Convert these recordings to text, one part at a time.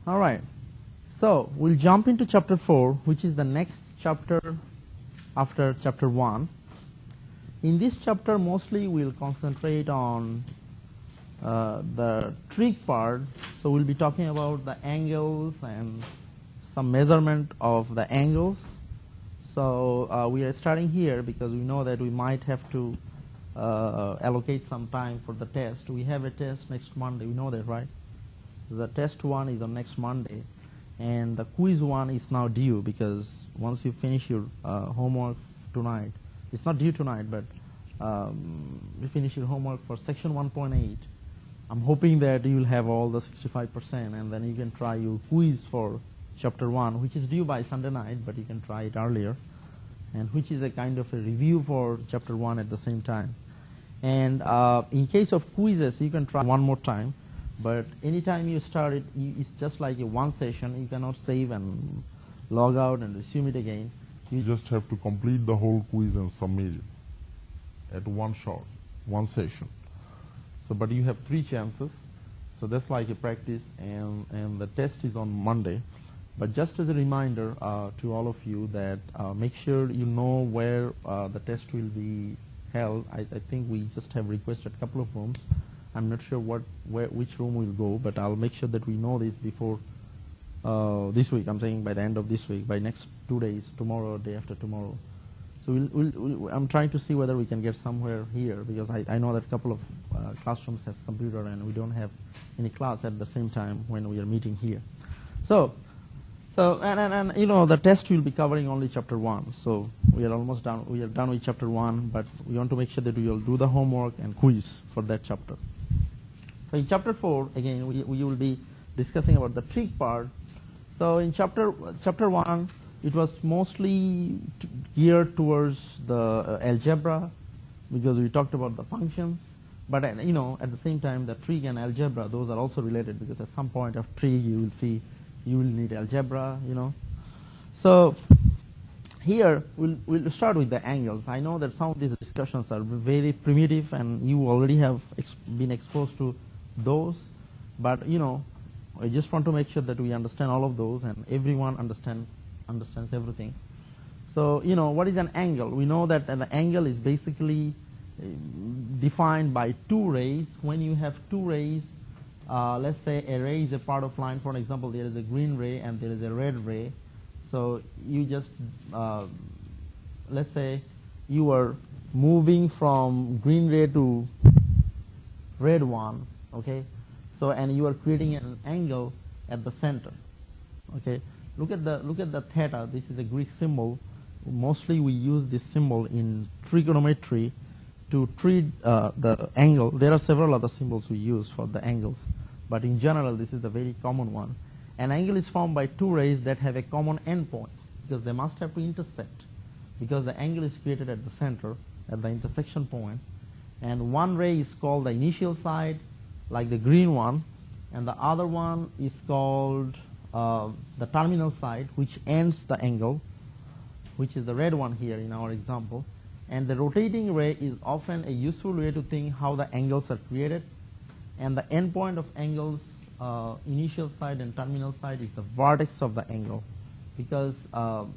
All right. So we'll jump into chapter 4, which is the next chapter after chapter 1. In this chapter, mostly we'll concentrate on the trig part. So we'll be talking about the angles and some measurement of the angles. So we are starting here because we know that we might have to allocate some time for the test. We have a test next Monday. We know that, right? The test 1 is on next Monday, and the quiz 1 is now due because once you finish your homework tonight, it's not due tonight, but you finish your homework for section 1.8. I'm hoping that you will have all the 65%, and then you can try your quiz for chapter 1, which is due by Sunday night, but you can try it earlier, and which is a kind of a review for chapter 1 at the same time. And in case of quizzes, you can try one more time. But anytime you start it, it's just like a one session. You cannot save and log out and resume it again. You just have to complete the whole quiz and submit it at one shot, one session. So, but you have 3 chances. So that's like a practice, and the test is on Monday. But just as a reminder to all of you that make sure you know where the test will be held. I think we just have requested a couple of rooms. I'm not sure which room we'll go, but I'll make sure that we know this before this week. I'm saying by the end of this week, by next 2 days, tomorrow or day after tomorrow. So I'm trying to see whether we can get somewhere here, because I know that a couple of classrooms has computer and we don't have any class at the same time when we are meeting here. So you know, the test will be covering only chapter 1. So we are almost done. We are done with chapter 1, but we want to make sure that we will do the homework and quiz for that chapter. So in chapter 4, again, we will be discussing about the trig part. So in chapter 1, it was mostly geared towards the algebra, because we talked about the functions. But you know, at the same time, the trig and algebra, those are also related, because at some point of trig, you will see you will need algebra, you know. So here we'll start with the angles. I know that some of these discussions are very primitive, and you already have been exposed to those, but you know, I just want to make sure that we understand all of those and everyone understands everything. So you know, what is an angle? We know that an angle is basically defined by 2 rays. When you have 2 rays, let's say a ray is a part of line. For example, there is a green ray and there is a red ray. So you just let's say you are moving from green ray to red one, okay? So, and you are creating an angle at the center, okay? Look at the theta. This is a Greek symbol. Mostly we use this symbol in trigonometry to treat the angle. There are several other symbols we use for the angles, but in general this is a very common one. An angle is formed by 2 rays that have a common endpoint, because they must have to intersect, because the angle is created at the center, at the intersection point. And one ray is called the initial side, like the green one, and the other one is called the terminal side, which ends the angle, which is the red one here in our example. And the rotating ray is often a useful way to think how the angles are created. And the endpoint of angles, initial side and terminal side, is the vertex of the angle, because an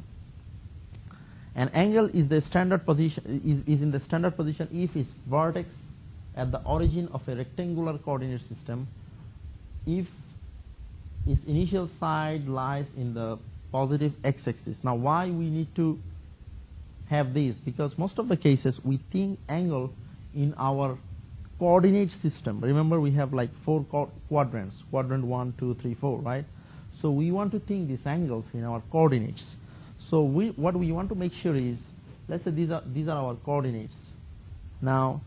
angle is the standard position is in the standard position if its vertex at the origin of a rectangular coordinate system, if its initial side lies in the positive x-axis. Now, why we need to have this? Because most of the cases we think angle in our coordinate system. Remember, we have like 4 quadrants, quadrant 1, 2, 3, 4, right? So we want to think these angles in our coordinates. So what we want to make sure is, let's say these are our coordinates now,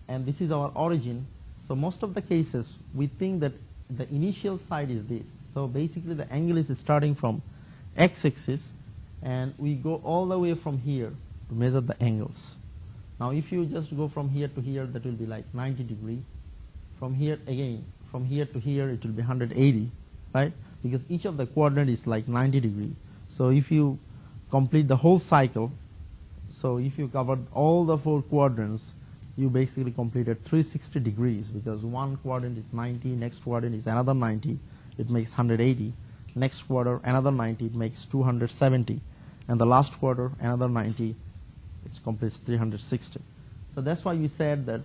and this is our origin. So most of the cases we think that the initial side is this. So basically the angle is starting from x-axis, and we go all the way from here to measure the angles. Now if you just go from here to here, that will be like 90 degrees. From here again, from here to here, it will be 180, right? Because each of the quadrant is like 90 degrees. So if you complete the whole cycle, so if you covered all the 4 quadrants, you basically completed 360 degrees, because one quadrant is 90, next quadrant is another 90, it makes 180. Next quarter, another 90, it makes 270. And the last quarter, another 90, it completes 360. So that's why we said that,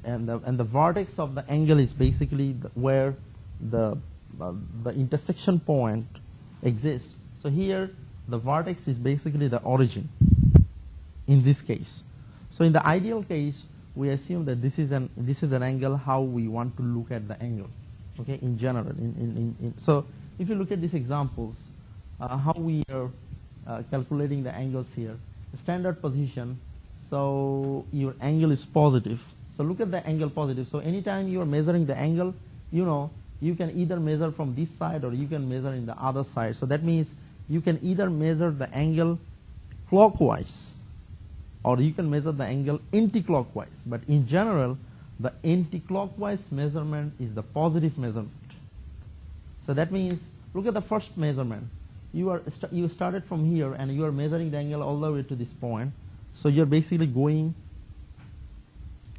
and the vertex of the angle is basically where the intersection point exists. So here, the vertex is basically the origin in this case. So in the ideal case, we assume that this is an angle how we want to look at the angle, okay, in general. So if you look at these examples, how we are calculating the angles here, the standard position, so your angle is positive. So look at the angle positive. So anytime you are measuring the angle, you can either measure from this side or you can measure in the other side. So that means you can either measure the angle clockwise or you can measure the angle anti-clockwise. But in general, the anti-clockwise measurement is the positive measurement. So that means, look at the first measurement. You started from here and you are measuring the angle all the way to this point. So you're basically going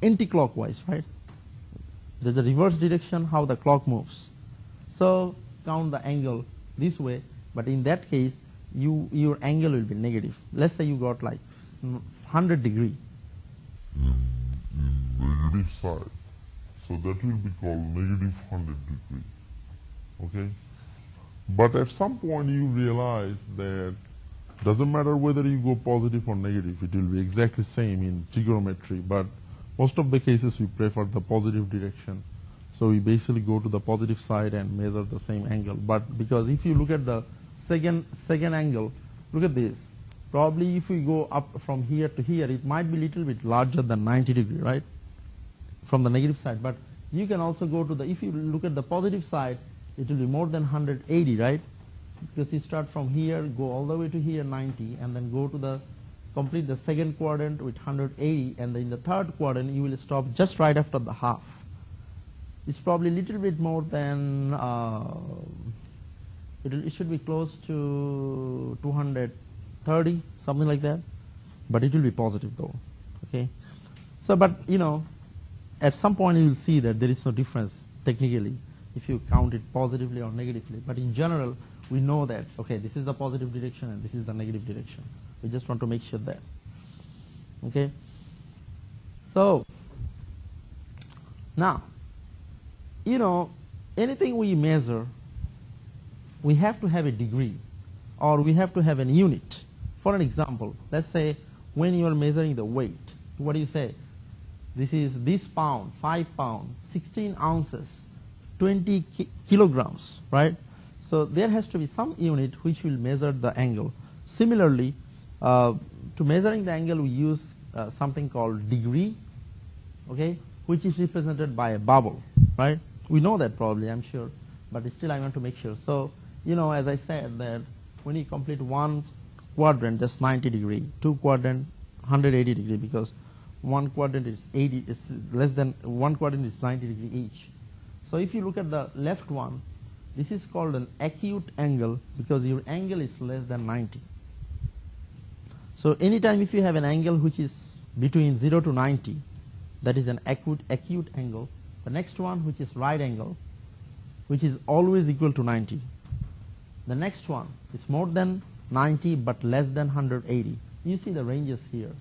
anti-clockwise, right? There's a reverse direction how the clock moves. So count the angle this way, but in that case, your angle will be negative. Let's say you got like 100 degrees. Negative side. So that will be called negative 100 degree. Okay? But at some point you realize that doesn't matter whether you go positive or negative, it will be exactly same in trigonometry, but most of the cases we prefer the positive direction. So we basically go to the positive side and measure the same angle. But because if you look at the second angle, look at this. Probably if we go up from here to here, it might be a little bit larger than 90 degree, right? From the negative side. But you can also go to if you look at the positive side, it will be more than 180, right? Because you start from here, go all the way to here 90, and then go to complete the second quadrant with 180, and then in the third quadrant you will stop just right after the half. It's probably a little bit more than, it should be close to 230, something like that, but it will be positive though, okay? So, but at some point you will see that there is no difference technically if you count it positively or negatively, but in general we know that, okay, this is the positive direction and this is the negative direction. We just want to make sure that, okay? So, now, anything we measure, we have to have a degree or we have to have an unit. For an example, let's say when you are measuring the weight, what do you say? This is this pound, 5 pounds, 16 ounces, 20 kilograms, right? So there has to be some unit which will measure the angle. Similarly, to measuring the angle, we use something called degree, okay, which is represented by a bubble, right? We know that probably, I'm sure, but still I want to make sure. So, as I said, that when you complete one quadrant, that's 90 degree, two quadrant, 180 degree, because one quadrant is 80, is less than, one quadrant is 90 degree each. So if you look at the left one, this is called an acute angle because your angle is less than 90. So anytime if you have an angle which is between 0 to 90, that is an acute angle. The next one, which is right angle, which is always equal to 90. The next one is more than 90 but less than 180. You see the ranges here.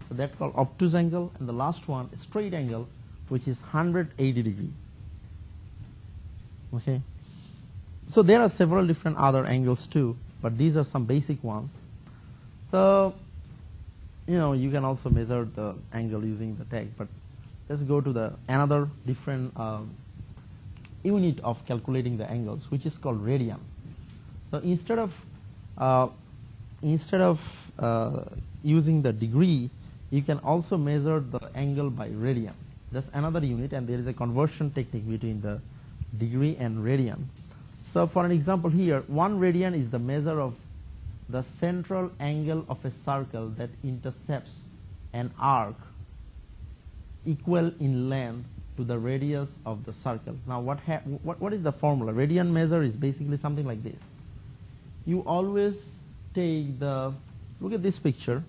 So that's called obtuse angle, and the last one, straight angle, which is 180 degree. Okay. So there are several different other angles too, but these are some basic ones. So, you can also measure the angle using the tag, but let's go to another different unit of calculating the angles, which is called radian. So instead of using the degree, you can also measure the angle by radian. That's another unit, and there is a conversion technique between the degree and radian. So for an example here, 1 radian is the measure of the central angle of a circle that intercepts an arc equal in length to the radius of the circle. Now what is the formula? Radian measure is basically something like this. You always take look at this picture.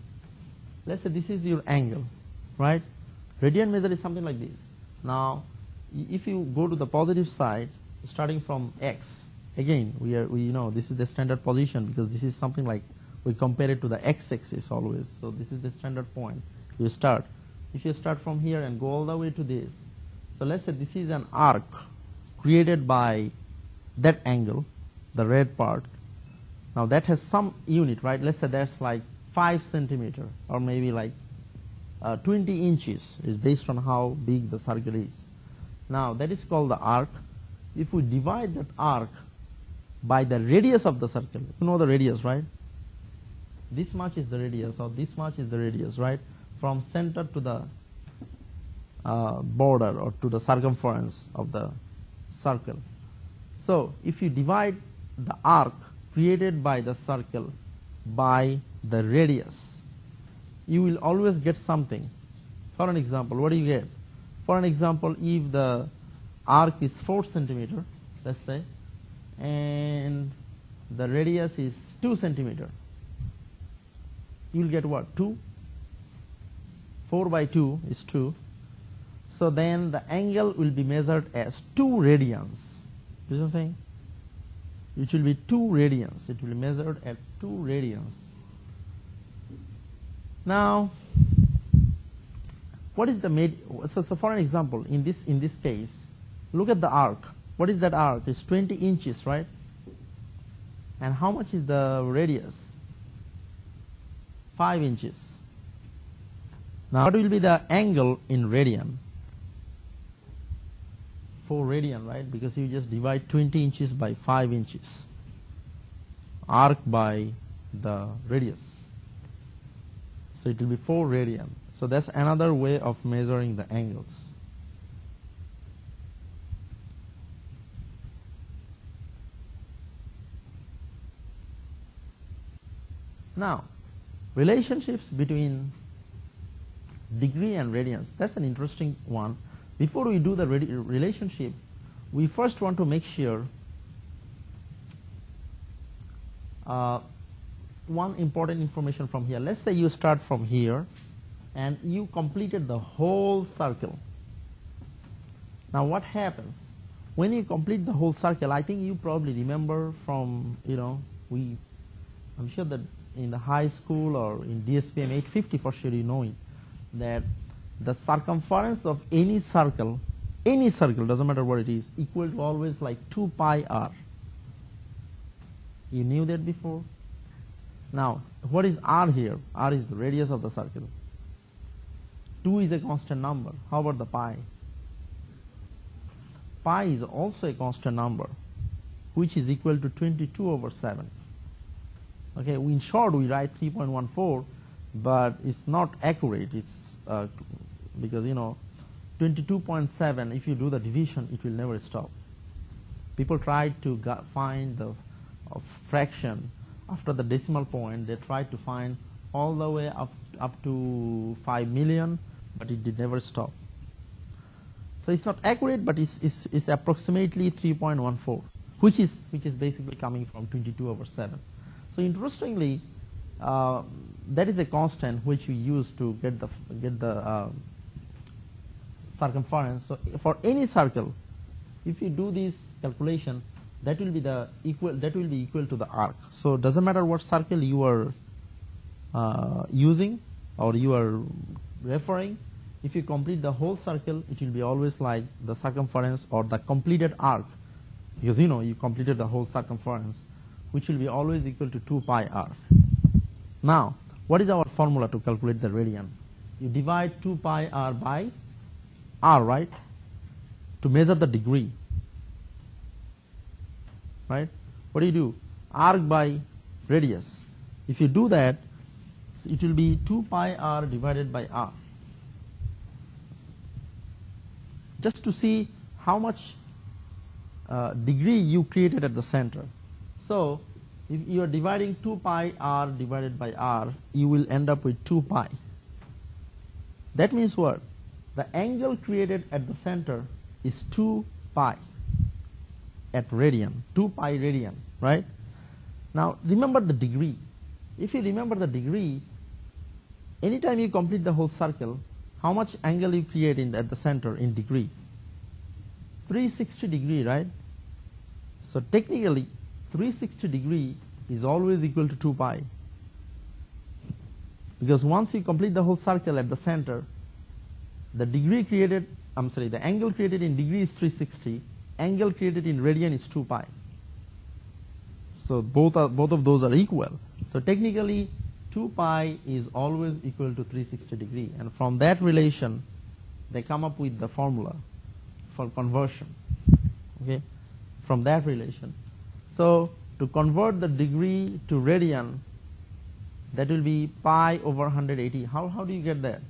Let's say this is your angle, right? Radian measure is something like this. Now if you go to the positive side, starting from x. Again, we know this is the standard position because this is something like we compare it to the x-axis always. So this is the standard point. You start. If you start from here and go all the way to this, so let's say this is an arc created by that angle, the red part. Now that has some unit, right? Let's say that's like 5 centimeter or maybe like 20 inches is based on how big the circle is. Now that is called the arc. If we divide that arc by the radius of the circle, you know the radius, right? This much is the radius or this much is the radius, right? From center to the border or to the circumference of the circle. So if you divide the arc created by the circle by the radius, you will always get something. For an example, what do you get? For an example, if the arc is 4 centimeter, let's say, and the radius is 2 centimeter, you will get what? 2? 4 by 2 is 2. So then the angle will be measured as 2 radians. You know what I'm saying? It will be 2 radians. It will be measured at 2 radians. Now, what is the so for an example, in this case, look at the arc. What is that arc? It's 20 inches, right? And how much is the radius? 5 inches. Now, what will be the angle in radian? 4 radian, right? Because you just divide 20 inches by 5 inches. Arc by the radius. So it will be 4 radian. So that's another way of measuring the angles. Now, relationships between degree and radians, that's an interesting one. Before we do the relationship, we first want to make sure one important information from here. Let's say you start from here and you completed the whole circle. Now what happens? When you complete the whole circle, I think you probably remember from, I'm sure that in the high school or in DSPM 850 for sure you know it, that the circumference of any circle, doesn't matter what it is, equal to always like 2 pi r. You knew that before? Now, what is r here? R is the radius of the circle. 2 is a constant number. How about the pi? Pi is also a constant number, which is equal to 22 over 7. Okay, in short we write 3.14, but it's not accurate. It's because 22.7, if you do the division, it will never stop. People try to find the fraction after the decimal point. They try to find all the way up to 5 million, but it did never stop. So it's not accurate, but it's approximately 3.14, which is basically coming from 22 over 7. So interestingly, that is a constant which you use to get the circumference. So for any circle, if you do this calculation, that will be equal to the arc. So it doesn't matter what circle you are using or you are referring. If you complete the whole circle, it will be always like the circumference or the completed arc, because you completed the whole circumference, which will be always equal to 2 pi r. Now, what is our formula to calculate the radian? You divide 2 pi r by r, right? To measure the degree. Right? What do you do? Arc by radius. If you do that, it will be 2 pi r divided by r. Just to see how much degree you created at the center. So, if you are dividing 2 pi r divided by r, you will end up with 2 pi. That means what? The angle created at the center is 2 pi at radian, 2 pi radian, right? Now, remember the degree. If you remember the degree, anytime you complete the whole circle, how much angle you create at the center in degree? 360 degree, right? So technically 360 degree is always equal to 2 pi, because once you complete the whole circle at the center, the degree created, the angle created in degree is 360, angle created in radian is 2 pi. So both of those are equal. So technically 2 pi is always equal to 360 degree, and from that relation they come up with the formula for conversion. Okay, from that relation. So to convert the degree to radian, that will be pi over 180. How do you get that?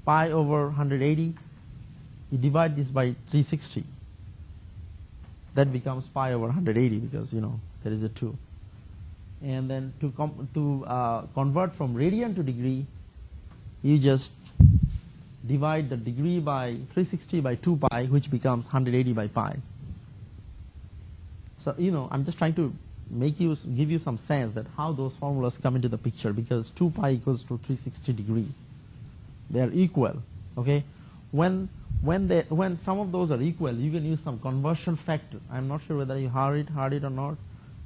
Pi over 180, you divide this by 360. That becomes pi over 180, because there is a 2. And then to convert from radian to degree, you just divide the degree by 360 by 2 pi, which becomes 180 by pi. So I'm just trying to give you some sense that how those formulas come into the picture, because 2 pi equals to 360 degree. They are equal. Okay, when some of those are equal, you can use some conversion factor. I'm not sure whether you heard it or not.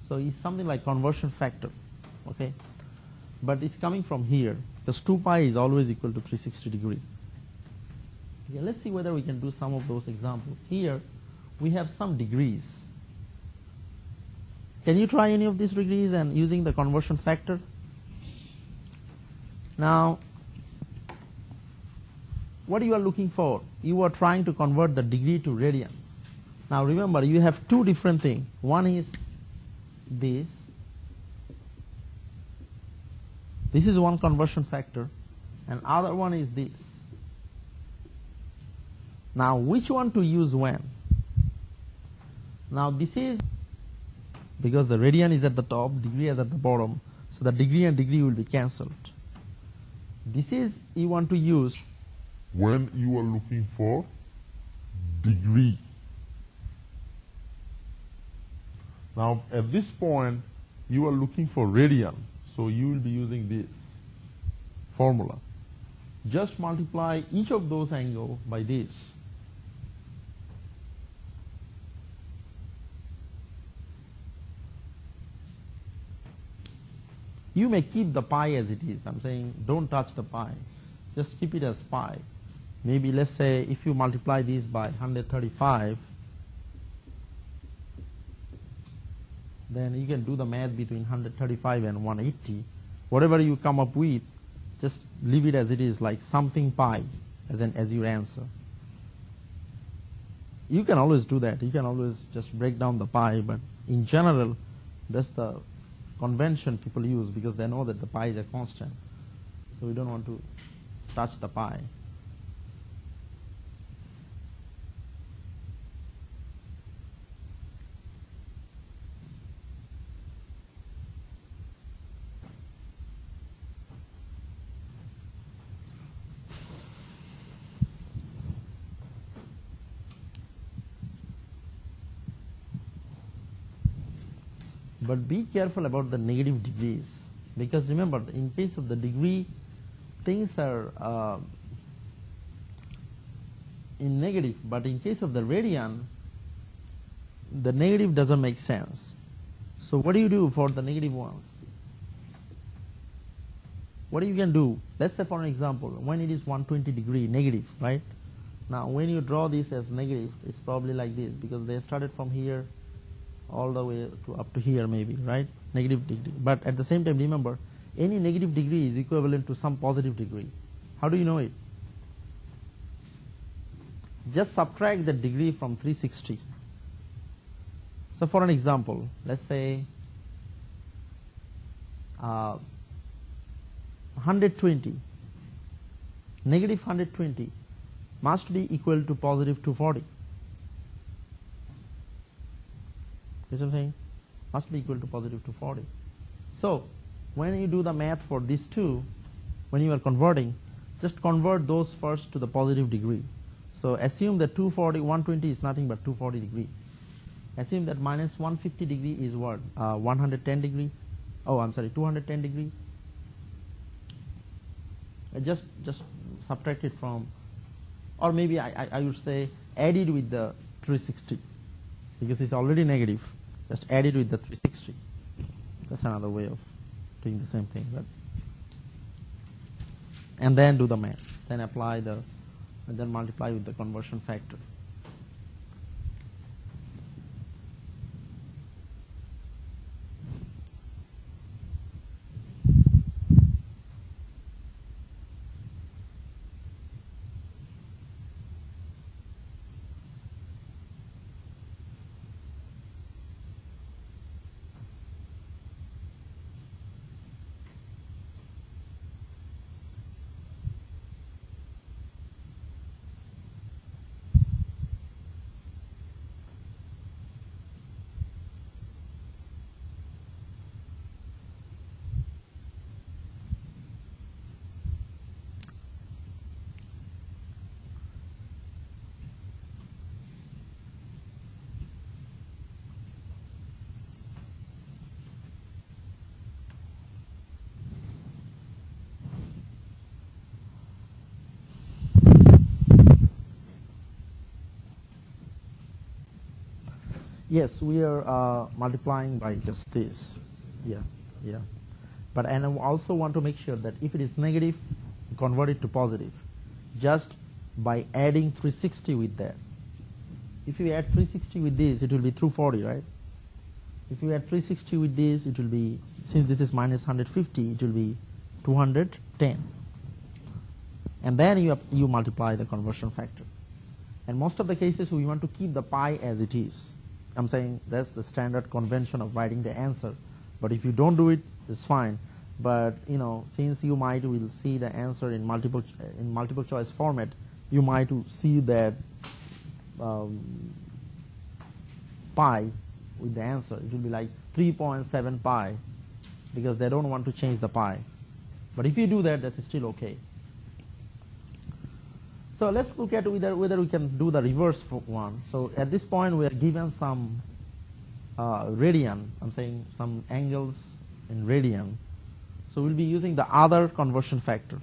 So it's something like conversion factor. Okay, but it's coming from here, because 2 pi is always equal to 360 degree. Okay, let's see whether we can do some of those examples. Here we have some degrees. Can you try any of these degrees and using the conversion factor? Now, what you are looking for? You are trying to convert the degree to radian. Now remember, you have two different things. One is this. This is one conversion factor, and other one is this. Now which one to use when? Now this is, because the radian is at the top, degree is at the bottom, so the degree and degree will be cancelled. This is you want to use when you are looking for degree. Now at this point you are looking for radian, so you will be using this formula. Just multiply each of those angles by this. You may keep the pi as it is. I'm saying don't touch the pi. Just keep it as pi. Maybe let's say if you multiply these by 135, then you can do the math between 135 and 180. Whatever you come up with, just leave it as it is, like something pi as your answer. You can always do that. You can always just break down the pi, but in general, that's the convention people use, because they know that the pi is a constant. So we don't want to touch the pi. But be careful about the negative degrees, because remember, in case of the degree, things are in negative, but in case of the radian, the negative doesn't make sense. So what do you do for the negative ones? What you can do? Let's say, for an example, when it is 120 degree negative, right? Now when you draw this as negative, it's probably like this, because they started from here all the way to up to here maybe, right? Negative degree. But at the same time, remember, any negative degree is equivalent to some positive degree. How do you know it? Just subtract the degree from 360. So for an example, let's say 120, negative 120 must be equal to positive 240. You see what I'm saying? Must be equal to positive 240. So when you do the math for these two, when you are converting, just convert those first to the positive degree. So assume that 120 is nothing but 240 degree. Assume that minus 150 degree is what? 110 degree. Oh, I'm sorry, 210 degree. Just subtract it from, or maybe I would say add it with the 360. because it's already negative. Just add it with the 360. That's another way of doing the same thing. But and then do the math. Then apply the, and then multiply with the conversion factor. Yes, we are multiplying by just this. Yeah. But and I also want to make sure that if it is negative, convert it to positive, just by adding 360 with that. If you add 360 with this, it will be 240, right? If you add 360 with this, it will be, since this is minus 150, it will be 210. And then you multiply the conversion factor. And most of the cases, we want to keep the pi as it is. I'm saying that's the standard convention of writing the answer. But if you don't do it, it's fine. But since you might will see the answer in multiple choice format, you might see that pi with the answer. It will be like 3.7 pi, because they don't want to change the pi. But if you do that, that's still okay. So let's look at whether we can do the reverse one. So at this point, we are given some radian. I'm saying some angles in radian. So we'll be using the other conversion factor.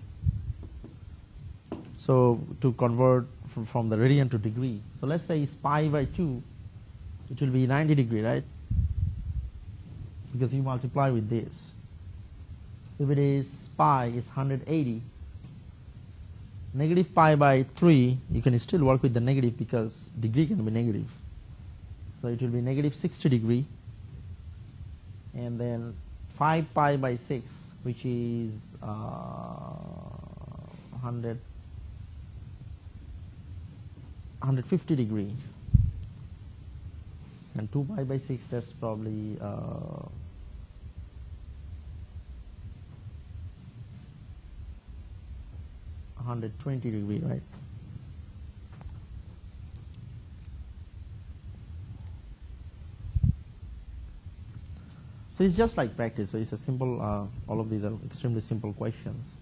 So to convert from the radian to degree. So let's say it's pi by 2. It will be 90 degree, right? Because you multiply with this. If it is pi, it's 180. Negative pi by 3, you can still work with the negative because degree can be negative. So it will be negative 60 degree. And then 5 pi by 6, which is 150 degree. And 2 pi by 6, that's probably 120 degree, right? So it's just like practice. So it's a simple, all of these are extremely simple questions.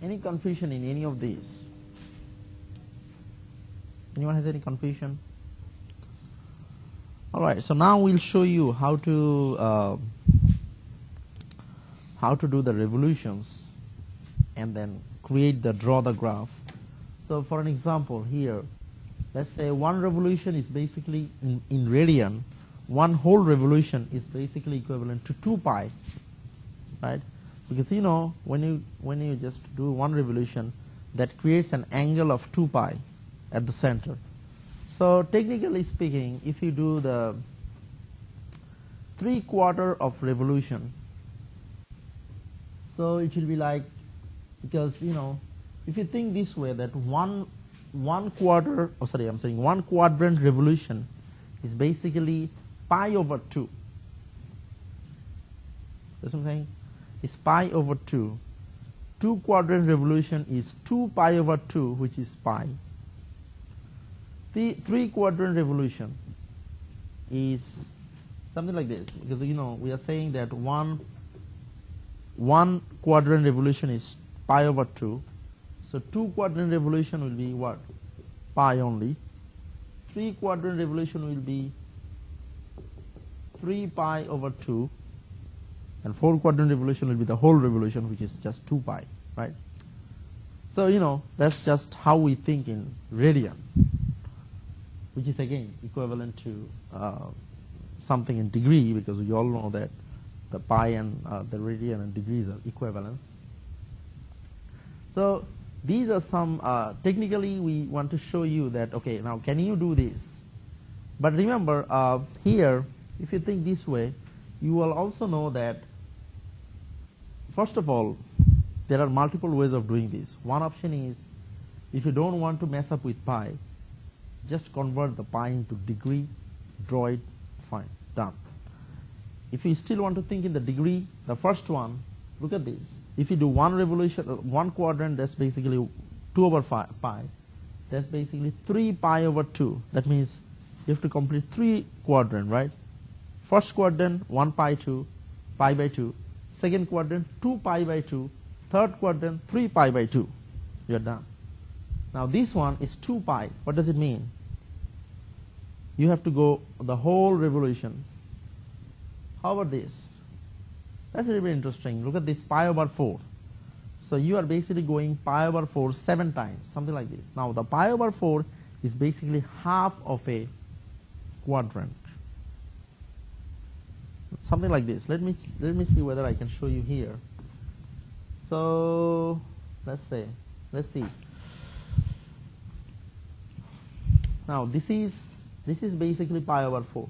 Any confusion in any of these? Anyone has any confusion? All right. So now we'll show you how to do the revolutions and then draw the graph. So for an example here, let's say one revolution is basically in radian. One whole revolution is basically equivalent to 2 pi, right? Because when you just do one revolution, that creates an angle of 2 pi at the center. So technically speaking, if you do the 3/4 of revolution, so it will be like, because if you think this way, that one quadrant revolution is basically pi over 2. That's what I'm saying. Is pi over 2. 2 quadrant revolution is 2 pi over 2, which is pi. The 3 quadrant revolution is something like this, because we are saying that one quadrant revolution is pi over 2. So 2 quadrant revolution will be what? Pi only. 3 quadrant revolution will be 3 pi over 2. And 4 quadrant revolution will be the whole revolution, which is just 2 pi, right? So, you know, that's just how we think in radian, which is again equivalent to something in degree, because we all know that the pi and the radian and degrees are equivalents. So these are some, technically we want to show you that, okay, now can you do this? But remember, here, if you think this way, you will also know that, first of all, there are multiple ways of doing this. One option is, if you don't want to mess up with pi, just convert the pi into degree, draw it, fine, done. If you still want to think in the degree, the first one, look at this. If you do one revolution, one quadrant, that's basically 2 over pi. That's basically 3 pi over 2. That means you have to complete 3 quadrant, right? First quadrant, 1 pi 2, pi by 2. Second quadrant, 2 pi by 2. Third quadrant, 3 pi by 2. You're done. Now this one is 2 pi. What does it mean? You have to go the whole revolution. How about this? That's really interesting. Look at this, pi over 4. So you are basically going pi over 4 7 times, something like this. Now the pi over 4 is basically half of a quadrant. Something like this. Let me see whether I can show you here. So let's see. Now this is basically pi over 4,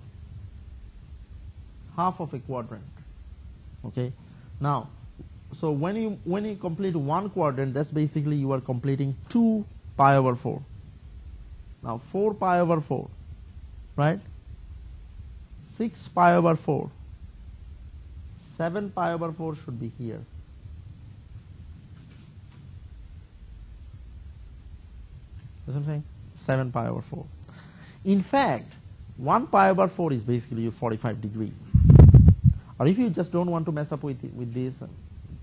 half of a quadrant. Okay. Now, so when you complete one quadrant, that's basically you are completing 2 pi over 4. Now 4 pi over 4, right? 6 pi over 4. 7 pi over 4 should be here. That's what I'm saying? 7 pi over 4. In fact, 1 pi over 4 is basically 45 degree. Or if you just don't want to mess up with this,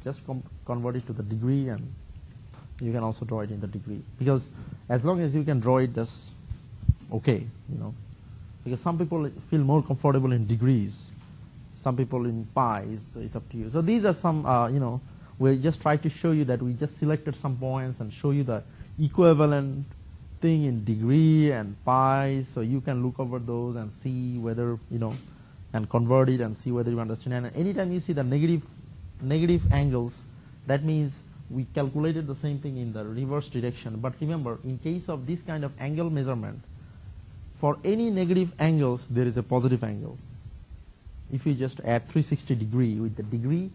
just convert it to the degree, and you can also draw it in the degree. Because as long as you can draw it, that's okay, you know. Because some people feel more comfortable in degrees, some people in pi, so it's up to you. So these are some, you know, we just try to show you that we just selected some points and show you the equivalent thing in degree and pi, so you can look over those and see whether, you know, and convert it and see whether you understand. And anytime you see the negative angles, that means we calculated the same thing in the reverse direction. But remember, in case of this kind of angle measurement, for any negative angles, there is a positive angle. If you just add 360 degree with the degree,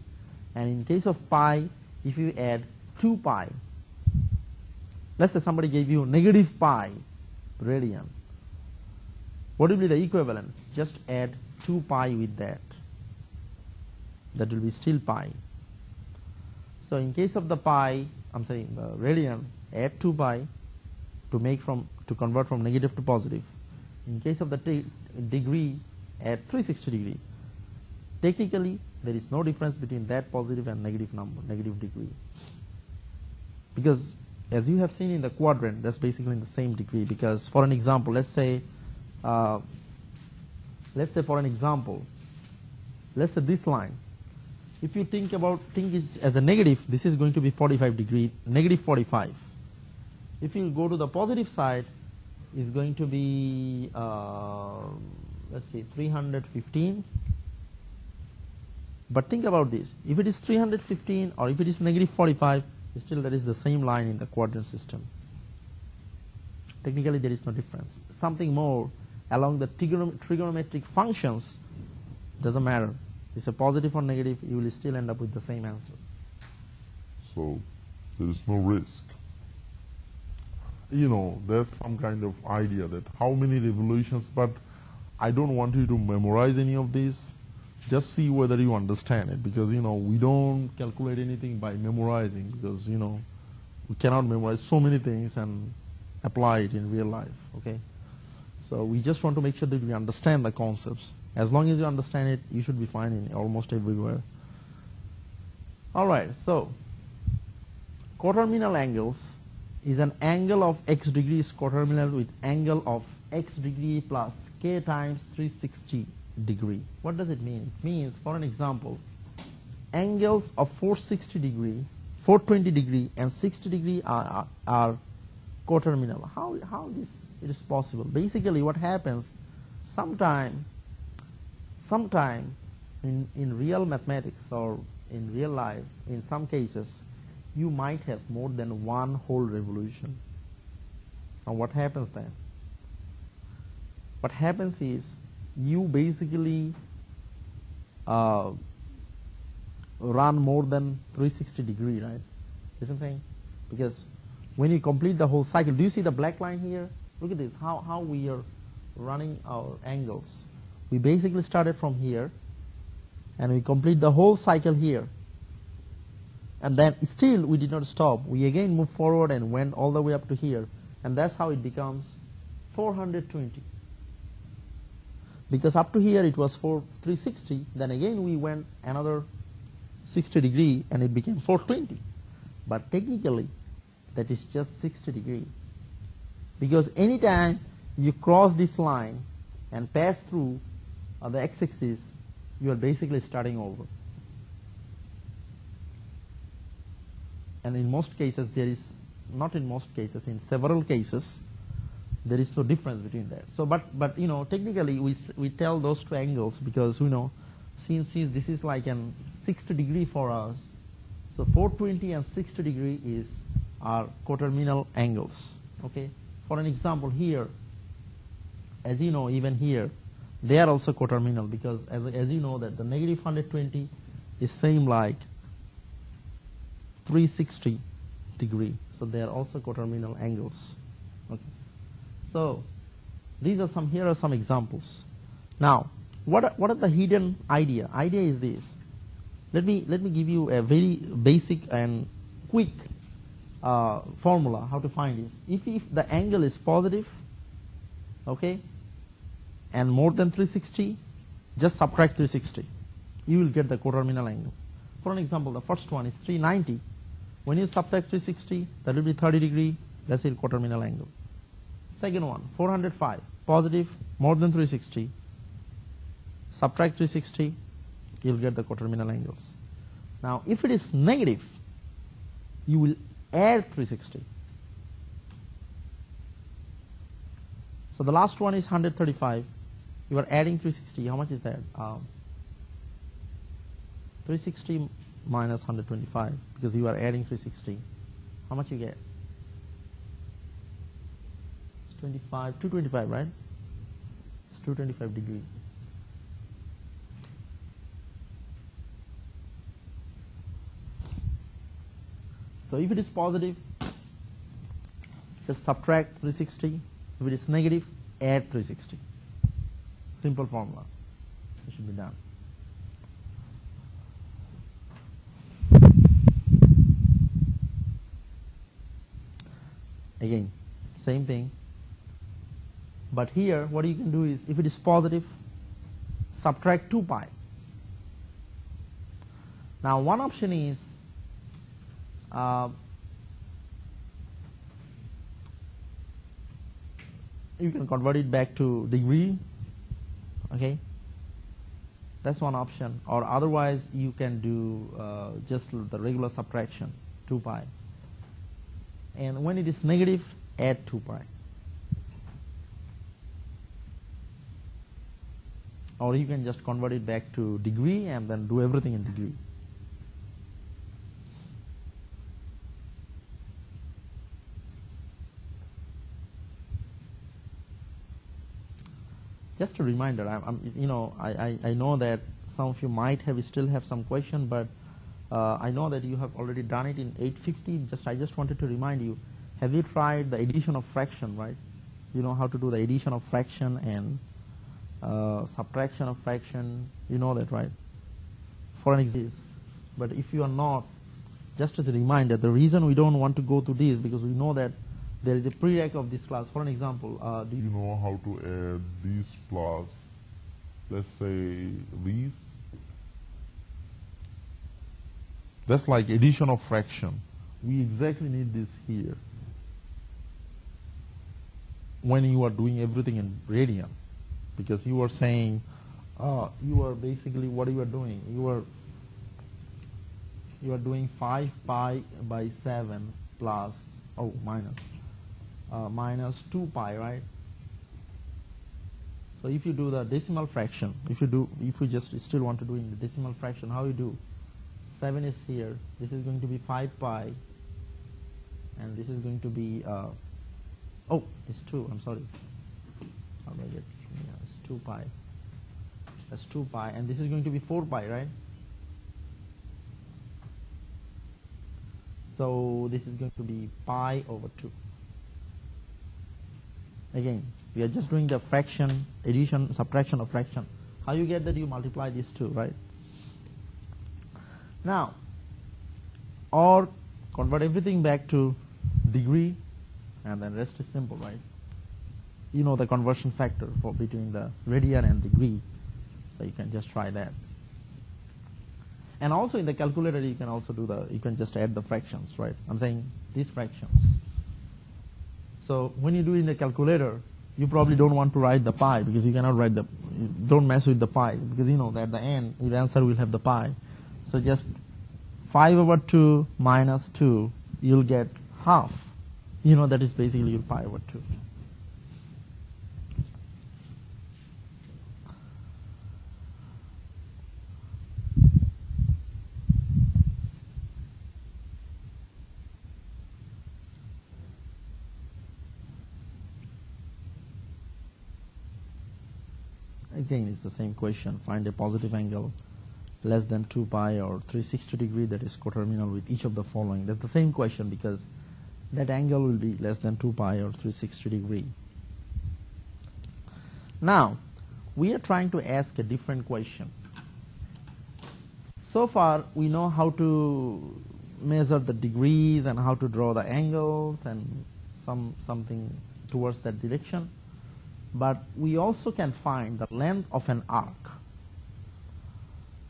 and in case of pi, if you add 2 pi, let's say somebody gave you negative pi radian, what will be the equivalent? Just add 2 pi with that. That will be still pi. So in case of the pi, I'm saying the radian, add 2 pi to convert from negative to positive. In case of the degree, add 360 degree. Technically, there is no difference between that positive and negative number, negative degree. Because as you have seen in the quadrant, that's basically in the same degree. Because for an example, let's say for an example, let's say this line. If you think it as a negative, this is going to be 45 degree, negative 45. If you go to the positive side, it's going to be, let's see, 315. But think about this. If it is 315 or if it is negative 45, still there is the same line in the quadrant system. Technically, there is no difference. Something more along the trigonometric functions doesn't matter. It's a positive or negative, you will still end up with the same answer. So there is no risk. You know, there's some kind of idea that how many revolutions, but I don't want you to memorize any of these. Just see whether you understand it, because, you know, we don't calculate anything by memorizing, because, you know, we cannot memorize so many things and apply it in real life, okay? So we just want to make sure that we understand the concepts. As long as you understand it, you should be fine in almost everywhere. All right, so coterminal angles is an angle of x degree is coterminal with angle of x degree plus k times 360 degree. What does it mean? It means, for an example, angles of 460 degree, 420 degree and 60 degree are coterminal. How this it is possible? Basically what happens, sometime in real mathematics or in real life, in some cases, you might have more than one whole revolution. Now what happens then? What happens is you basically run more than 360 degree, right? Is what I'm saying? Because when you complete the whole cycle, do you see the black line here? Look at this, how we are running our angles. We basically started from here and we complete the whole cycle here. And then still we did not stop. We again moved forward and went all the way up to here. And that's how it becomes 420. Because up to here it was 360. Then again we went another 60 degree and it became 420. But technically that is just 60 degree. Because anytime you cross this line and pass through the x-axis, you are basically starting over. And in most cases there is, not in most cases, in several cases, there is no difference between that. So, but you know, technically we tell those two angles because, you know, since this is like an 60 degree for us, so 420 and 60 degree are coterminal angles. Okay. For an example here, as you know, even here, they are also coterminal because as you know that the negative 120 is same like 360 degree. So they are also coterminal angles. Okay. So here are some examples. Now, what are the hidden idea? Idea is this. Let me give you a very basic and quick formula how to find this. If the angle is positive, okay, and more than 360, just subtract 360. You will get the coterminal angle. For an example, the first one is 390. When you subtract 360, that will be 30 degree. That's your coterminal angle. Second one, 405, positive, more than 360. Subtract 360, you will get the coterminal angles. Now, if it is negative, you will add 360. So the last one is 135. You are adding 360. How much is that? 360 minus 125 because you are adding 360. How much you get? It's 225, right? It's 225 degree. So if it is positive, just subtract 360. If it is negative, add 360. Simple formula. It should be done. Again, same thing. But here, what you can do is, if it is positive, subtract 2 pi. Now, one option is you can convert it back to degree. Okay, that's one option. Or otherwise, you can do just the regular subtraction, 2 pi. And when it is negative, add 2 pi. Or you can just convert it back to degree and then do everything in degree. Just a reminder, I know that some of you might still have some question, but I know that you have already done it in 850. I just wanted to remind you, have you tried the addition of fraction, right? You know how to do the addition of fraction and subtraction of fraction. You know that, right? For an example. But if you are not, just as a reminder, the reason we don't want to go through this because we know that there is a prereq of this class. For an example, do you know how to add these plus, let's say, these? That's like addition of fraction. we exactly need this here when you are doing everything in radian, because you are saying you are basically what you are doing. You are doing 5 pi by 7 plus minus 2 pi, right? So if you do the decimal fraction, if you just still want to do in the decimal fraction, how you do? 7 is here. This is going to be 5 pi, and this is going to be it's 2. I'm sorry. How do I get? Yeah, it's 2 pi. That's 2 pi, and this is going to be 4 pi, right? So this is going to be pi over 2. Again, we are just doing the fraction, addition, subtraction of fraction. How you get that? You multiply these two, right? Now, or convert everything back to degree, and then rest is simple, right? You know the conversion factor for between the radian and degree, so you can just try that. And also in the calculator, you can also you can just add the fractions, right? I'm saying these fractions. So when you do in the calculator, you probably don't want to write the pi, because you cannot write don't mess with the pi, because you know that at the end your answer will have the pi. So just 5 over 2 minus 2, you'll get half. You know that is basically your pi over 2. Again, it's the same question. Find a positive angle less than 2 pi or 360 degree that is coterminal with each of the following. That's the same question, because that angle will be less than 2 pi or 360 degree. Now, we are trying to ask a different question. So far, we know how to measure the degrees and how to draw the angles and something towards that direction. But we also can find the length of an arc,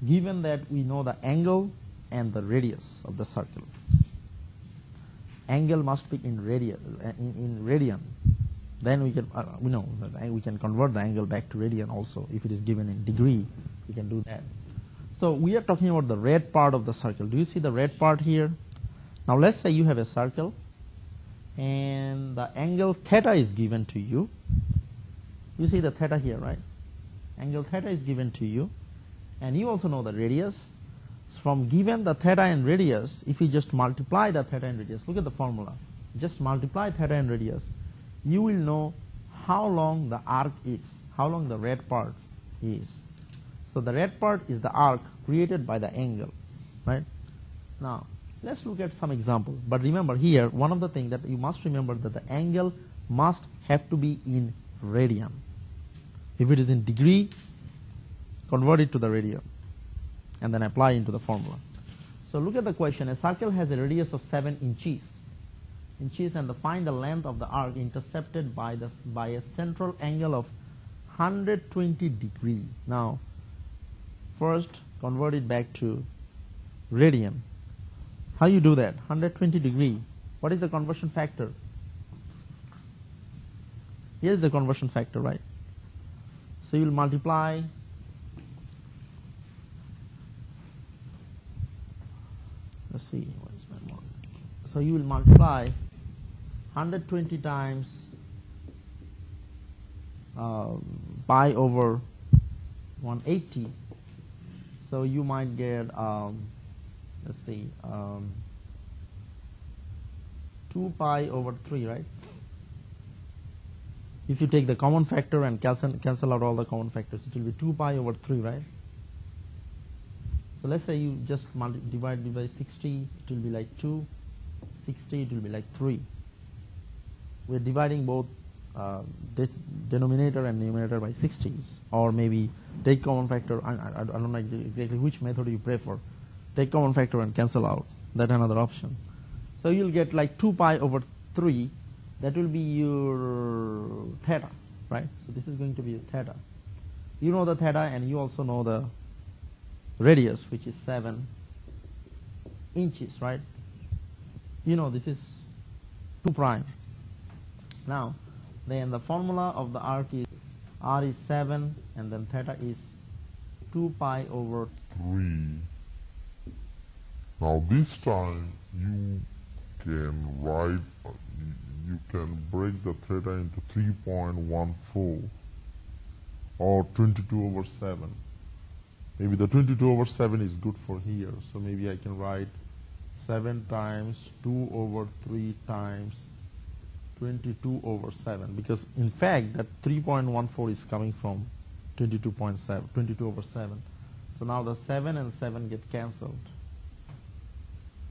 given that we know the angle and the radius of the circle. Angle must be in radian. Then we can we know that we can convert the angle back to radian also. If it is given in degree, we can do that. So we are talking about the red part of the circle. Do you see the red part here? Now let's say you have a circle, and the angle theta is given to you. You see the theta here, right? Angle theta is given to you, and you also know the radius. From given the theta and radius, if you just multiply the theta and radius, look at the formula. Just multiply theta and radius, you will know how long the arc is, how long the red part is. So the red part is the arc created by the angle, right? Now, let's look at some example. But remember here, one of the things that you must remember, that the angle must have to be in radian. If it is in degree, convert it to the radian and then apply into the formula. So look at the question. A circle has a radius of 7 inches, and find the length of the arc intercepted by a central angle of 120 degree. Now, first convert it back to radian. How you do that? 120 degree. What is the conversion factor? Here is the conversion factor, right? So you will multiply let's see, what is my model? So you will multiply 120 times pi over 180. So you might get let's see 2 pi over 3, right? If you take the common factor and cancel out all the common factors, it will be 2 pi over 3, right? So let's say you just divide by 60, it will be like 2. 60, it will be like 3. We're dividing both this denominator and numerator by 60s, or maybe take common factor. I don't know exactly which method you prefer. Take common factor and cancel out. That's another option. So you'll get like 2 pi over 3. That will be your theta, right? So this is going to be your theta. You know the theta, and you also know the radius, which is 7 inches, right? you know this is 2 prime. Now, then the formula of the arc is r is 7 and then theta is 2 pi over 3. Now this time you can write, you can break the theta into 3.14 or 22 over 7. Maybe the 22 over 7 is good for here, so maybe I can write 7 times 2 over 3 times 22 over 7, because in fact that 3.14 is coming from 22 over 7. So now the 7 and 7 get cancelled.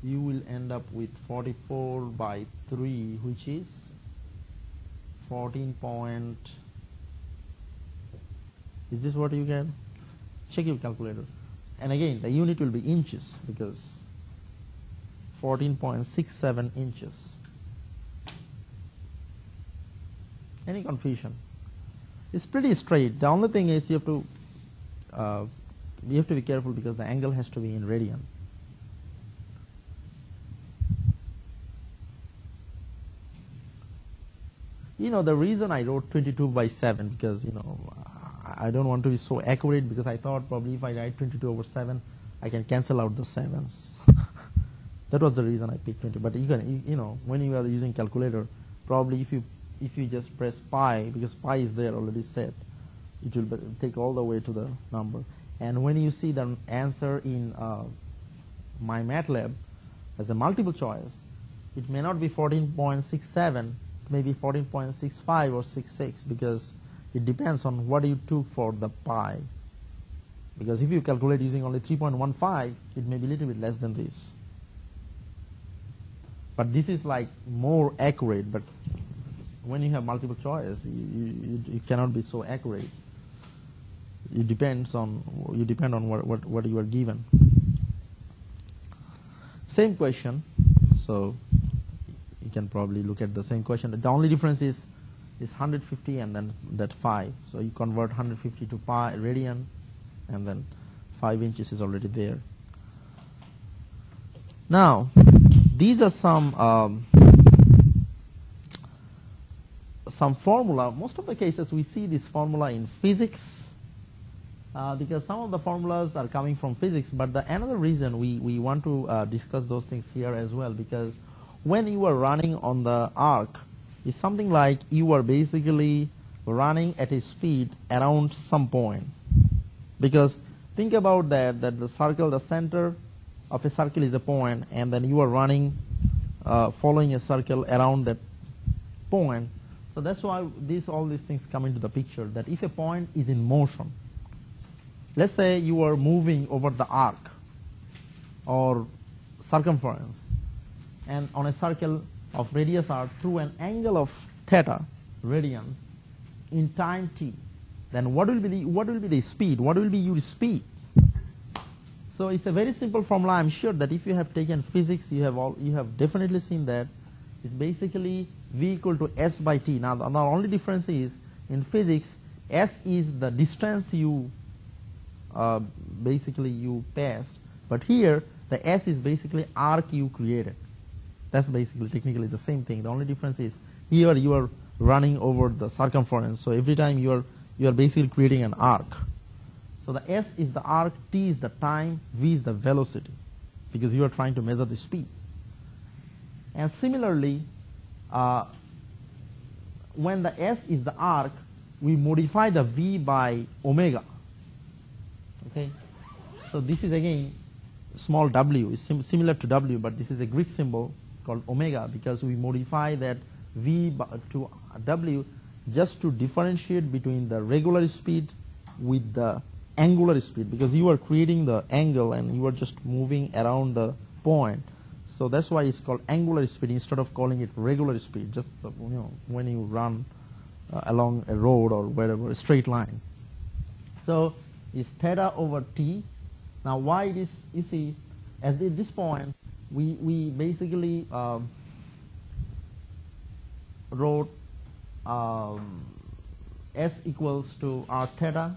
You will end up with 44 by 3, which is 14 point. Is this what you get? Check your calculator. And again, the unit will be inches, because 14.67 inches. Any confusion? It's pretty straight. The only thing is you have to be careful, because the angle has to be in radian. You know, the reason I wrote 22 by 7, because, you know, I don't want to be so accurate, because I thought probably if I write 22 over 7, I can cancel out the 7s. That was the reason I picked 20. But you can, you know, when you are using calculator, probably if you just press pi, because pi is there already set, it will take all the way to the number. And when you see the answer in my MATLAB as a multiple choice, it may not be 14.67, maybe 14.65 or 66, because it depends on what you took for the pi. Because if you calculate using only 3.15, it may be a little bit less than this. But this is like more accurate. But when you have multiple choice, you cannot be so accurate. You depend on what you are given. Same question, so you can probably look at the same question. The only difference is 150 and then that 5. So you convert 150 to pi radian, and then 5 inches is already there. Now, these are some formula. Most of the cases we see this formula in physics, because some of the formulas are coming from physics. But another reason we want to discuss those things here as well, because when you are running on the arc, it's something like you are basically running at a speed around some point. Because think about that the circle, the center of a circle is a point, and then you are running, following a circle around that point. So that's why all these things come into the picture, that if a point is in motion, let's say you are moving over the arc or circumference, and on a circle of radius r through an angle of theta radians in time t, then what will be the speed? What will be your speed? So it's a very simple formula. I'm sure that if you have taken physics, you have definitely seen that. It's basically v equal to s by t. Now the only difference is, in physics, s is the distance you basically you passed, but here the s is basically arc you created. That's basically technically the same thing. The only difference is here you are running over the circumference. So every time you are basically creating an arc. So the s is the arc, t is the time, v is the velocity, because you are trying to measure the speed. And similarly, when the s is the arc, we modify the v by omega. Okay, so this is again small w, is similar to w, but this is a Greek symbol called omega, because we modify that v to w just to differentiate between the regular speed with the angular speed, because you are creating the angle and you are just moving around the point. So that's why it's called angular speed instead of calling it regular speed, just when you run along a road or wherever, a straight line. So it's theta over t. Now why it is, you see, at this point we basically wrote s equals to r theta,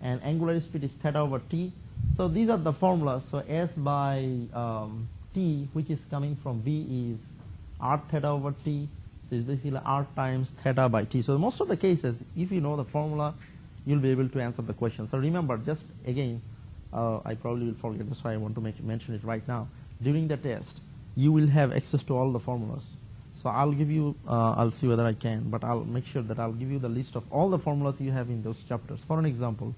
and angular speed is theta over t. So these are the formulas. So s by T, which is coming from V, is R theta over T. So it's basically R times theta by T. So most of the cases, if you know the formula, you'll be able to answer the question. So remember, just again, I probably will forget, that's why I want to mention it right now. During the test, you will have access to all the formulas. So I'll give you, I'll see whether I can, but I'll make sure that I'll give you the list of all the formulas you have in those chapters. For an example,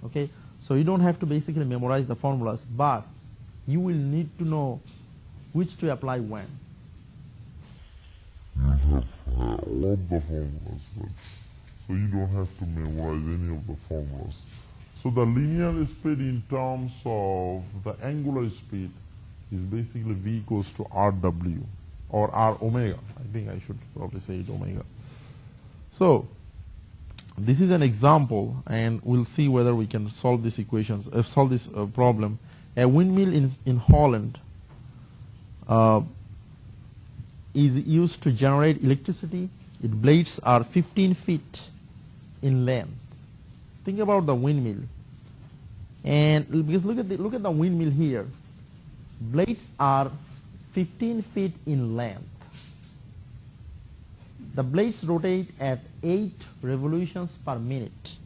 okay, so you don't have to basically memorize the formulas, but you will need to know which to apply when. You have all of the formulas, so you don't have to memorize any of the formulas. So the linear speed in terms of the angular speed is basically V equals to RW or R omega. I think I should probably say it omega. So this is an example, and we'll see whether we can solve this equations, solve this problem. A windmill in Holland is used to generate electricity. Its blades are 15 feet in length. Think about the windmill, and because look at the windmill here. Blades are 15 feet in length. The blades rotate at 8 revolutions per minute.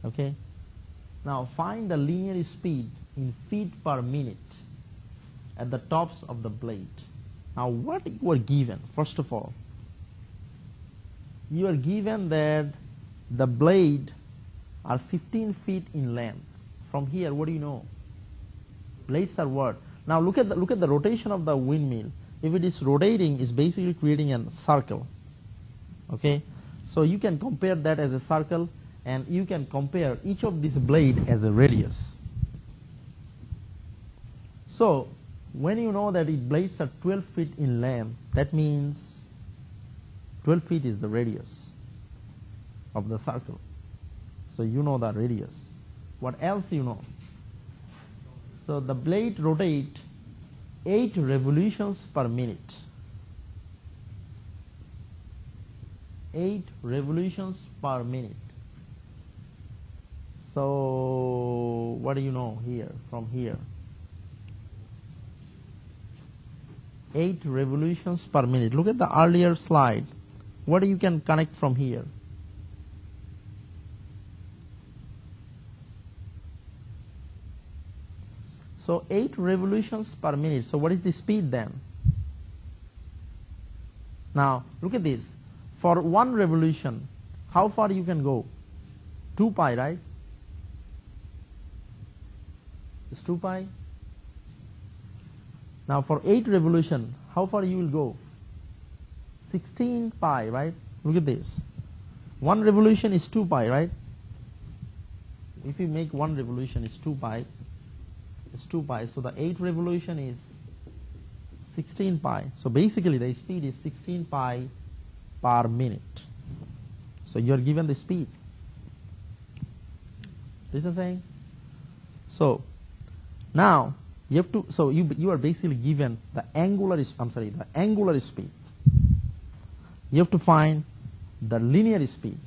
Okay. Now find the linear speed in feet per minute at the tops of the blade. Now what you are given, first of all, you are given that the blade are 15 feet in length. From here, what do you know? Blades are what? Now look at the rotation of the windmill. If it is rotating, it's basically creating a circle. Okay, so you can compare that as a circle, and you can compare each of these blade as a radius. So when you know that its blades are 12 feet in length, that means 12 feet is the radius of the circle. So you know the radius. What else you know? So the blade rotate 8 revolutions per minute. 8 revolutions per minute. So what do you know here, from here? 8 revolutions per minute. Look at the earlier slide. What you can connect from here? So 8 revolutions per minute. So what is the speed then? Now look at this. For 1 revolution, how far you can go? 2 pi, right? It's 2 pi. Now for 8 revolution, how far you will go? 16 pi, right? Look at this. 1 revolution is 2 pi, right? If you make 1 revolution, it's 2 pi. It's 2 pi. So the 8 revolution is 16 pi. So basically the speed is 16 pi per minute. So you are given the speed. This is what I'm saying? So now you have to, so you are basically given the angular speed. You have to find the linear speed.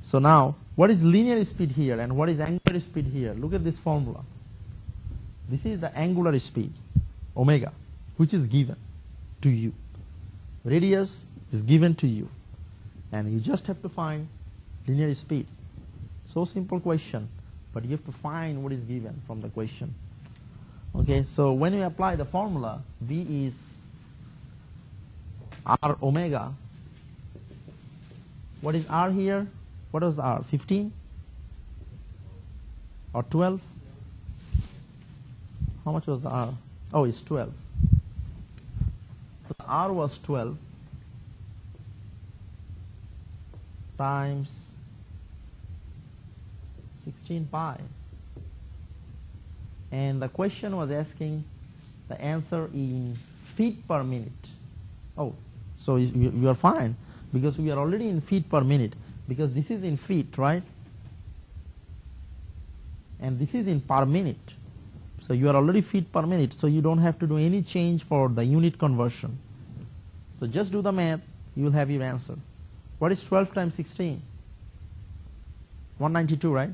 So now what is linear speed here and what is angular speed here? Look at this formula. This is the angular speed, omega, which is given to you. Radius is given to you, and you just have to find linear speed. So simple question, but you have to find what is given from the question. Okay, so when you apply the formula, V is R omega. What is R here? What was the R? 15 or 12? How much was the R? Oh, it's 12. So the R was 12 times 16 pi. And the question was asking the answer in feet per minute. Oh, so you are fine, because we are already in feet per minute, because this is in feet, right? And this is in per minute. So you are already feet per minute, so you don't have to do any change for the unit conversion. So just do the math, you will have your answer. What is 12 times 16? 192, right?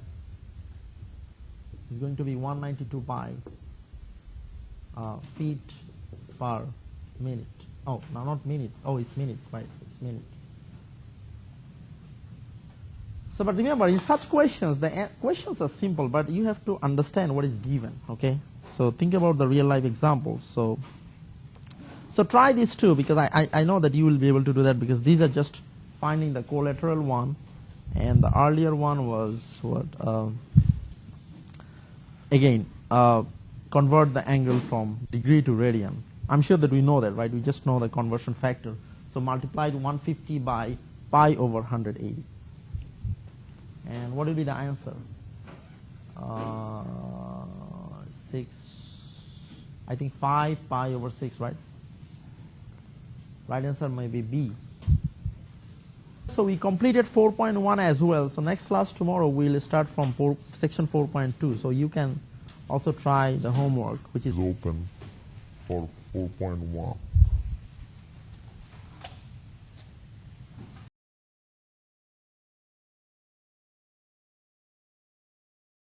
It's going to be 192 pi feet per minute. Oh, no, not minute. Oh, it's minute, right? It's minute. So, but remember, in such questions, the questions are simple, but you have to understand what is given, okay? So, think about the real life examples. So try these two, because I know that you will be able to do that, because these are just finding the collateral one, and the earlier one was what? Again, convert the angle from degree to radian. I'm sure that we know that, right? We just know the conversion factor. So multiply 150 by pi over 180. And what will be the answer? 6, I think 5 pi over 6, right? Right answer may be B. So we completed 4.1 as well. So next class tomorrow we'll start from section 4.2. So you can also try the homework, which is open for 4.1.